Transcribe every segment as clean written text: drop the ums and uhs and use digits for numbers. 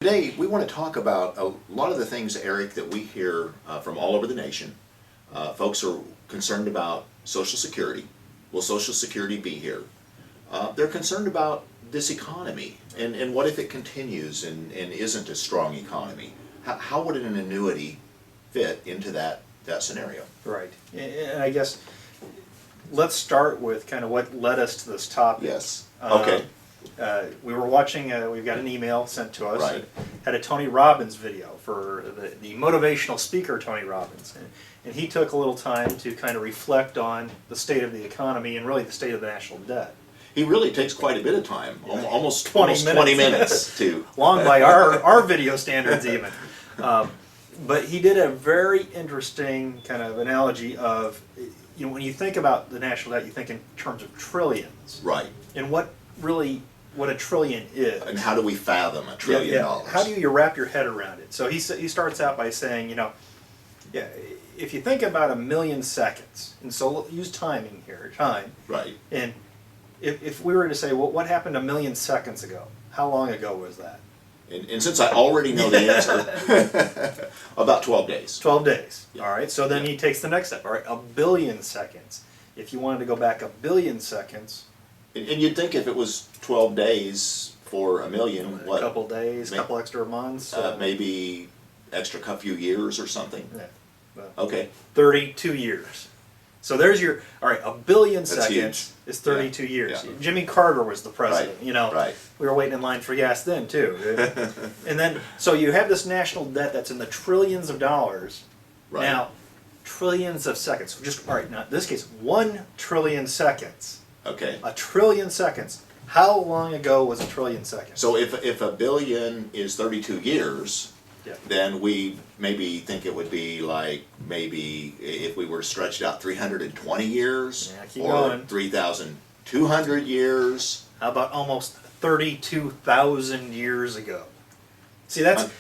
Today, we want to talk about a lot of the things, Eric, that we hear from all over the nation. Folks are concerned about Social Security. Will Social Security be here? They're concerned about this economy and what if it continues and isn't a strong economy? How would an annuity fit into that scenario? Right. And I guess let's start with kind of what led us to this topic. Yes. Okay. We were watching, we've got an email sent to us. Right. It had a Tony Robbins video for the motivational speaker Tony Robbins. And he took a little time to kind of reflect on the state of the economy and really the state of the national debt. He really takes quite a bit of time, Yeah. almost 20 minutes to... Long by our video standards even. But he did a very interesting kind of analogy of, you know, when you think about the national debt, you think in terms of trillions. Right. And what a trillion is. And how do we fathom $1 trillion? How do you wrap your head around it? So he starts out by saying, you know, yeah, if you think about 1,000,000 seconds, and so use timing here, time. Right. And if we were to say, well, what happened 1,000,000 seconds ago? How long ago was that? And since I already know the answer, about 12 days. 12 days. Yeah. All right. So then he takes the next step. All right, 1,000,000,000 seconds. If you wanted to go back 1,000,000,000 seconds. And you'd think if it was 12 days for 1,000,000, A what? couple days, couple extra months. Maybe extra few years or something. Yeah. Well, Okay. 32 years. So there's your, all right, 1,000,000,000 That's seconds huge. is 32 years. Yeah. Jimmy Carter was the president, Right. you know. Right. We were waiting in line for gas then too. And then, so you have this national debt that's in the trillions of dollars. Right. Now, trillions of seconds. Just, all right, now in this case, 1 trillion seconds. Okay. 1 trillion seconds. How long ago was 1 trillion seconds? So if 1 billion is 32 years, Yeah. then we maybe think it would be like maybe if we were stretched out 320 years Yeah, keep or going. 3,200 years. How about almost 32,000 years ago? See, that's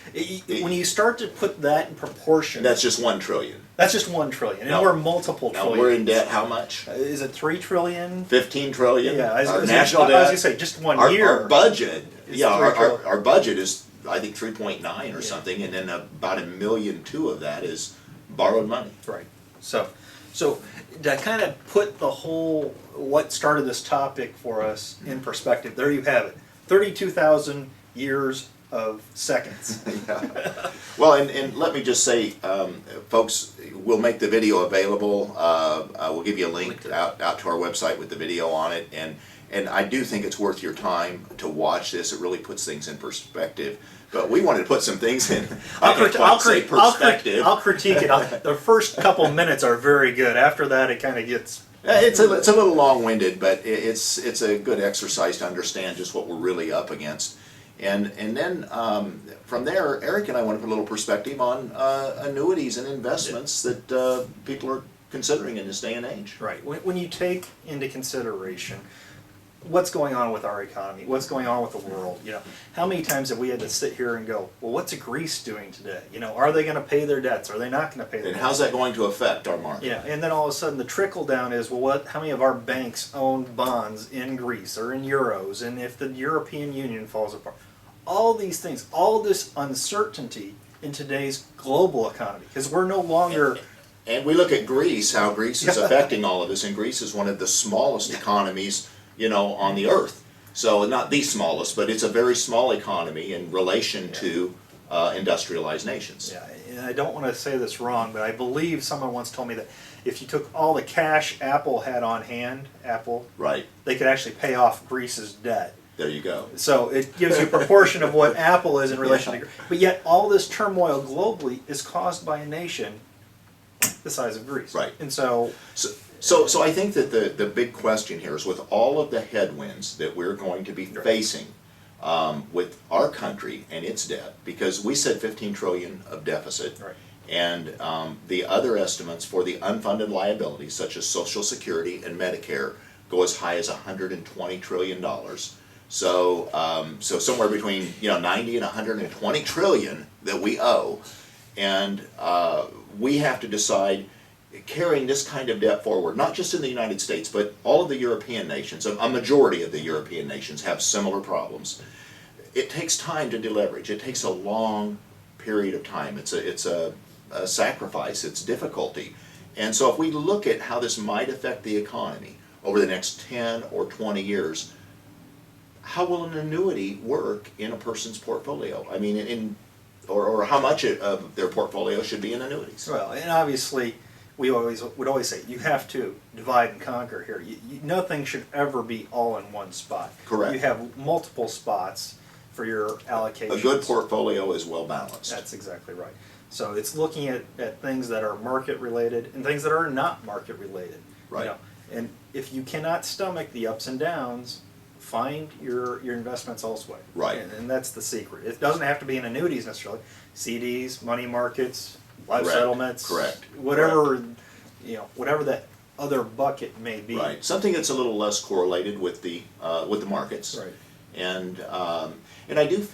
when you start to put that in proportion. That's just 1 trillion. That's just 1 trillion, and Now- we're multiple Now trillions. we're in debt how much? Is it 3 trillion? 15 trillion. Yeah, Our national I was debt. gonna say just one Our, year. our budget, is yeah, 3 our trillion. budget is I think 3.9 or Yeah. something, and then about 1,000,002 of that is borrowed money. Right. So to kind of put the whole what started this topic for us in perspective, there you have it. 32,000 years of seconds. Yeah. Well, and let me just say, folks, we'll make the video available. We'll give you a link out to our website with the video on it, and I do think it's worth your time to watch this. It really puts things in perspective. But we wanted to put some things in. I'll perspective. critique it. The first couple minutes are very good. After that, it kind of gets. It's a little long-winded, but it's a good exercise to understand just what we're really up against. And then from there, Eric and I want to put a little perspective on annuities and investments that people are considering in this day and age. Right. When you take into consideration what's going on with our economy, what's going on with the world, you know, how many times have we had to sit here and go, well, what's Greece doing today? You know, are they going to pay their debts? Are they not going to pay their And debts? how's that going to affect our market? Yeah, and then all of a sudden the trickle down is, well, how many of our banks own bonds in Greece or in euros? And if the European Union falls apart, all these things, all this uncertainty in today's global economy, because we're no longer. And we look at Greece, how Greece is affecting all of this, and Greece is one of the smallest economies, you know, on the earth. So not the smallest, but it's a very small economy in relation to industrialized nations. Yeah, and I don't want to say this wrong, but I believe someone once told me that if you took all the cash Apple had on hand, Right. they could actually pay off Greece's debt. There you go. So it gives you a proportion of what Apple is in relation to Greece. But yet all this turmoil globally is caused by a nation the size of Greece. Right. And so So I think that the big question here is, with all of the headwinds that we're going to be facing with our country and its debt, because we said 15 trillion of deficit, right. and the other estimates for the unfunded liabilities, such as Social Security and Medicare, go as high as $120 trillion. So somewhere between 90 and 120 trillion that we owe, and we have to decide, carrying this kind of debt forward, not just in the United States, but all of the European nations, a majority of the European nations have similar problems. it takes time to deleverage. It takes a long period of time. It's a sacrifice. It's difficulty. And so if we look at how this might affect the economy over the next 10 or 20 years, how will an annuity work in a person's portfolio? I mean, or how much of their portfolio should be in annuities? Well, and obviously, we would always say you have to divide and conquer here. Nothing should ever be all in one spot. Correct. You have multiple spots for your allocation. A good portfolio is well balanced. That's exactly right. So it's looking at things that are market related and things that are not market related. Right. You know, and if you cannot stomach the ups and downs, find your investments elsewhere. Right. And that's the secret. It doesn't have to be in annuities necessarily. CDs, money markets, life Correct. settlements, Correct. whatever Correct. Whatever that other bucket may be. Right. Something that's a little less correlated with the markets. Right. And I do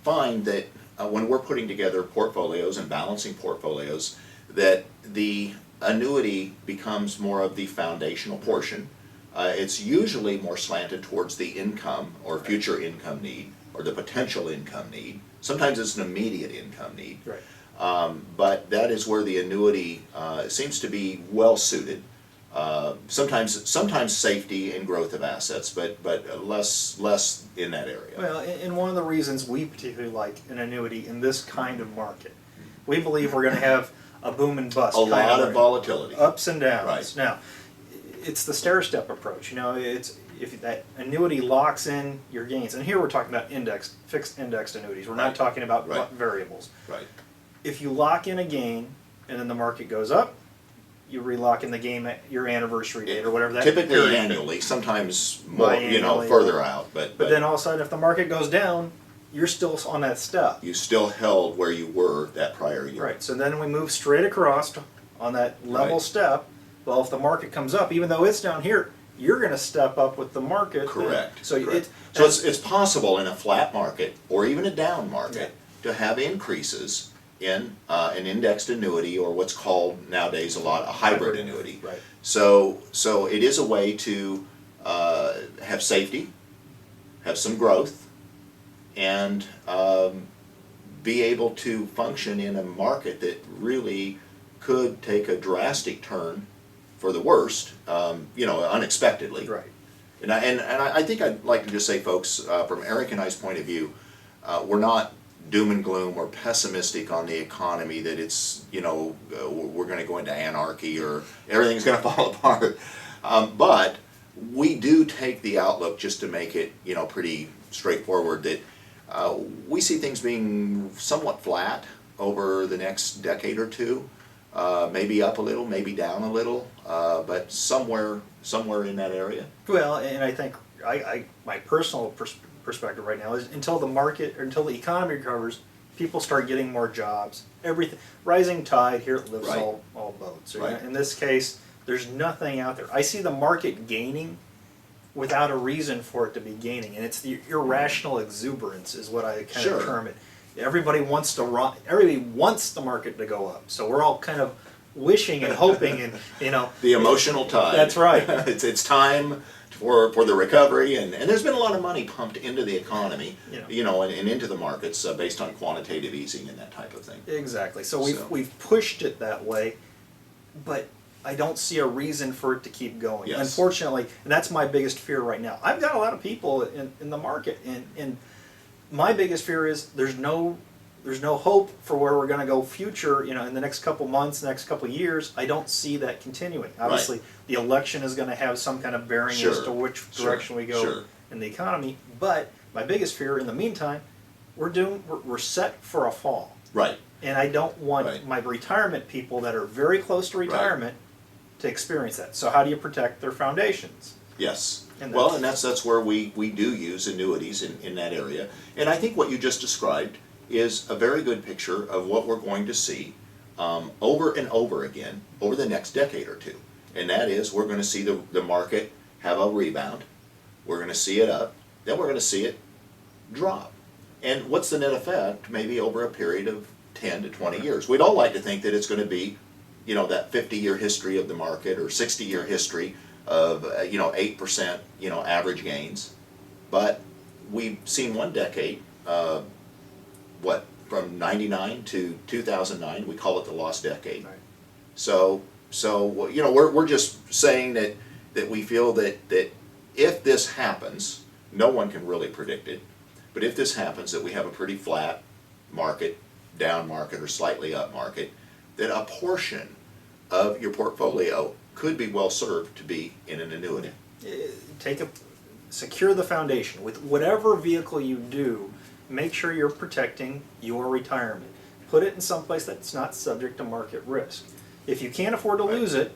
find that when we're putting together portfolios and balancing portfolios, that the annuity becomes more of the foundational portion. It's usually more slanted towards the income or future income need or the potential income need. Sometimes it's an immediate income need. Right. But that is where the annuity seems to be well suited. Sometimes safety and growth of assets, but less in that area. Well, and one of the reasons we particularly like an annuity in this kind of market, we believe we're going to have a boom and bust. A lot of volatility. Ups and downs. Right. Now, it's the stair-step approach. It's if that annuity locks in your gains, and here we're talking about fixed indexed annuities. We're not talking about Right. variables. Right. If you lock in a gain and then the market goes up, you relock in the game at your anniversary date or whatever that Typically period. annually, sometimes more, Biannually. further out. But But then all of a sudden, if the market goes down, you're still on that step. you still held where you were that prior year. Right. So then we move straight across on that level Right. step. Well, if the market comes up, even though it's down here, you're going to step up with the market. Correct. So Correct. So it's possible in a flat market or even a down market to have increases in an indexed annuity or what's called nowadays a lot a hybrid annuity. Right. So it is a way to have safety, have some growth, and be able to function in a market that really could take a drastic turn for the worst, unexpectedly. Right. And I think I'd like to just say, folks, from Eric and I's point of view, we're not doom and gloom or pessimistic on the economy that it's, we're going to go into anarchy or everything's going to fall apart. But we do take the outlook, just to make it, pretty straightforward, that we see things being somewhat flat over the next decade or two. Maybe up a little, maybe down a little, but somewhere in that area. Well, and I think my personal perspective right now is until the economy recovers, people start getting more jobs. Everything, rising tide, here it lifts Right. all boats. Right. In this case, there's nothing out there. I see the market gaining without a reason for it to be gaining, and it's the irrational exuberance is what I kind Sure. of term it. Everybody wants the market to go up, so we're all kind of wishing and hoping, and The emotional tide. That's right. it's time for the recovery, and there's been a lot of money pumped into the economy, and into the markets based on quantitative easing and that type of thing. Exactly. So we've pushed it that way, but I don't see a reason for it to keep going. Yes. Unfortunately, and that's my biggest fear right now. I've got a lot of people in the market, and my biggest fear is there's no hope for where we're going to go future. In the next couple months, next couple years, I don't see that continuing. Obviously, the election is going to have some kind of bearing as to which direction we go in the economy. But my biggest fear, in the meantime, we're set for a fall. Right. And I don't want my retirement people that are very close to retirement to experience that. So how do you protect their foundations? Yes. And that's where we do use annuities in that area. And I think what you just described is a very good picture of what we're going to see over and over again over the next decade or two. And that is, we're going to see the market have a rebound. We're going to see it up. Then we're going to see it drop. And what's the net effect? Maybe over a period of 10 to 20 years. We'd all like to think that it's going to be, that 50-year history of the market or 60-year history of 8% average gains. But we've seen one decade from 99 to 2009, we call it the lost decade. Right. So you know, we're just saying that we feel that if this happens, no one can really predict it, but if this happens, that we have a pretty flat market, down market, or slightly up market, that a portion of your portfolio could be well served to be in an annuity. Secure the foundation with whatever vehicle you do. Make sure you're protecting your retirement. Put it in someplace that's not subject to market risk. If you can't afford to lose it,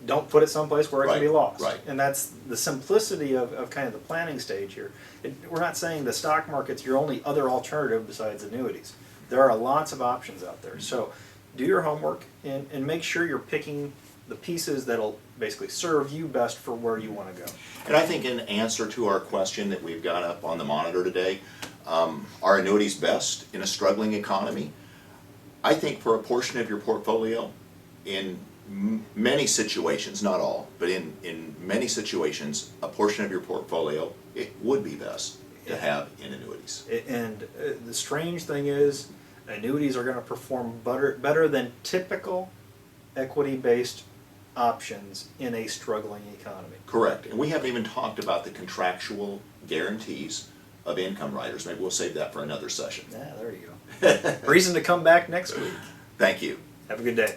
don't put it someplace where it can be lost. Right. And that's the simplicity of kind of the planning stage here. We're not saying the stock market's your only other alternative besides annuities. There are lots of options out there. So do your homework and make sure you're picking the pieces that'll basically serve you best for where you want to go. And I think in answer to our question that we've got up on the monitor today, are annuities best in a struggling economy? I think for a portion of your portfolio, in many situations, not all, but in many situations, a portion of your portfolio, it would be best to have in annuities. And the strange thing is, annuities are going to perform better than typical equity-based options in a struggling economy. Correct. And we haven't even talked about the contractual guarantees of income riders. Maybe we'll save that for another session. Yeah, there you go. Reason to come back next week. Thank you. Have a good day.